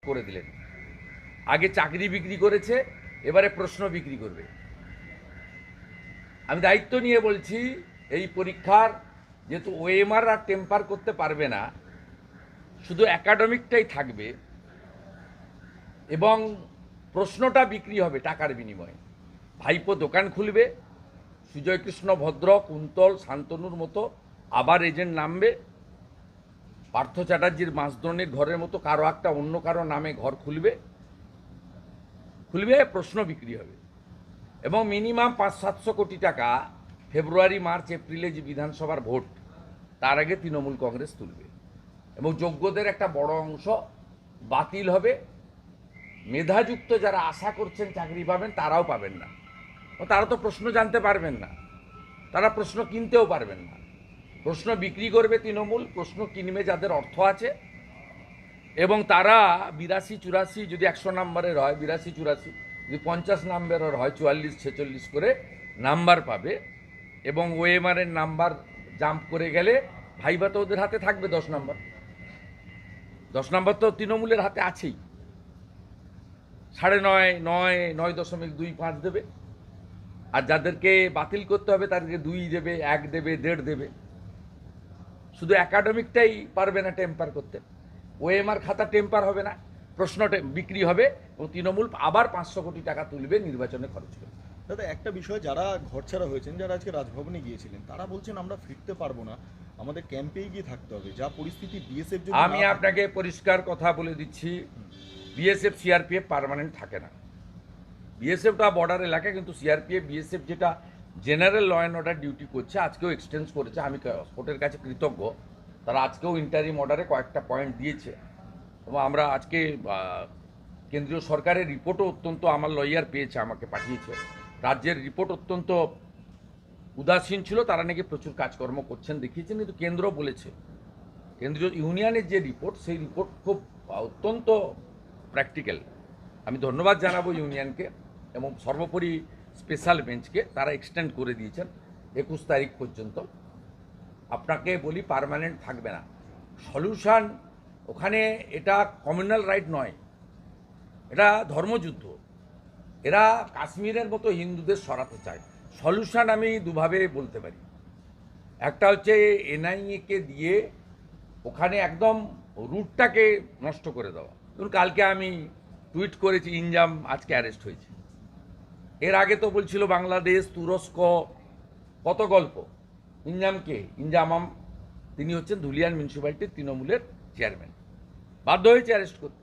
করে দিলেন। আগে চাকরি বিক্রি করেছে, এবারে প্রশ্ন বিক্রি করবে। আমি দায়িত্ব নিয়ে বলছি, এই পরীক্ষার যেহেতু ওএমআর আর টেম্পার করতে পারবে না, শুধু একাডেমিকটাই থাকবে এবং প্রশ্নটা বিক্রি হবে টাকার বিনিময়ে। ভাইপো দোকান খুলবে, সুজয় কৃষ্ণ ভদ্র, কুন্তল, শান্তনুর মতো আবার এজেন্ট নামবে, পার্থ চ্যাটার্জির মাসদ্রণের ঘরের মতো কারো একটা অন্য কারো নামে ঘর খুলবে, প্রশ্ন বিক্রি হবে এবং মিনিমাম 500-700 কোটি টাকা ফেব্রুয়ারি, মার্চ, এপ্রিলে যে বিধানসভার ভোট, তার আগে তৃণমূল কংগ্রেস তুলবে এবং যোগ্যদের একটা বড় অংশ বাতিল হবে। মেধাযুক্ত যারা আশা করছেন চাকরি পাবেন, তারাও পাবেন না। তারা তো প্রশ্ন জানতে পারবেন না, তারা প্রশ্ন কিনতেও পারবেন না। প্রশ্ন বিক্রি করবে তৃণমূল, প্রশ্ন কিনবে যাদের অর্থ আছে, এবং তারা 82-84 যদি 100 নম্বরের হয়, 82-84 যদি 50 নম্বরের হয়, 44-46 করে নাম্বার পাবে এবং ওএমআর-এর নাম্বার জাম্প করে গেলে ভাইবা তো ওদের হাতে থাকবে 10 নম্বর। 10 নম্বর তো তৃণমূলের হাতে আছেই। 9.5, 9.25 দেবে, আর যাদেরকে বাতিল করতে হবে তাদেরকে 2 দেবে, 1 দেবে, 1.5 দেবে। শুধু একাডেমিকটাই পারবে না টেম্পার করতে, ওএমআর খাতা টেম্পার হবে না, প্রশ্ন বিক্রি হবে এবং তৃণমূল আবার 500 কোটি টাকা তুলবে, নির্বাচনে খরচ করবে। দাদা, একটা বিষয়, যারা ঘরছাড়া হয়েছেন, যারা আজকে রাজভবনে গিয়েছিলেন, তারা বলছেন আমরা ফিরতে পারবো না, আমাদের ক্যাম্পেই গিয়ে থাকতে হবে। যা পরিস্থিতি বিএসএফ, আমি আপনাকে পরিষ্কার কথা বলে দিচ্ছি, বিএসএফ সিআরপিএফ পার্মানেন্ট থাকে না। বিএসএফটা বর্ডার এলাকা, কিন্তু সিআরপিএফ বিএসএফ যেটা general law and order duty করছে, আজকেও এক্সটেন্স করেছে। আমি কোর্টের কাছে কৃতজ্ঞ, তারা আজকেও ইন্টারিম অর্ডারে কয়েকটা পয়েন্ট দিয়েছে এবং আমরা আজকে কেন্দ্রীয় সরকারের রিপোর্টও অত্যন্ত, আমার লয়ার পেয়েছে, আমাকে পাঠিয়েছে, রাজ্যের রিপোর্ট অত্যন্ত উদাসীন ছিল, তারা নাকি প্রচুর কাজকর্ম করছেন দেখিয়েছেন, কিন্তু কেন্দ্র বলেছে, কেন্দ্রীয় ইউনিয়নের যে রিপোর্ট, সেই রিপোর্ট খুব অত্যন্ত প্র্যাকটিক্যাল। আমি ধন্যবাদ জানাবো ইউনিয়নকে এবং সর্বোপরি স্পেশাল বেঞ্চকে, তারা এক্সটেন্ড করে দিয়েছেন 21 তারিখ পর্যন্ত। আপনাকে বলি, পার্মানেন্ট থাকবে না। সলিউশন ওখানে, এটা কমিউনাল রাইট নয়, এটা ধর্মযুদ্ধ। এরা কাশ্মীরের মতো হিন্দুদের সরাতে চায়। সলিউশন আমি দুভাবে বলতে পারি। একটা হচ্ছে এনআইএকে দিয়ে ওখানে একদম রুটটাকে নষ্ট করে দেওয়া। ধরুন, কালকে আমি টুইট করেছি ইনজাম আজকে অ্যারেস্ট হয়েছে, এর আগে তো বলছিল বাংলাদেশ, তুরস্ক, কত গল্প। ইনজামাম, তিনি হচ্ছেন ধুলিয়ান মিউনিসিপ্যালিটির তৃণমূলের চেয়ারম্যান, বাধ্য হয়েছে অ্যারেস্ট করতে।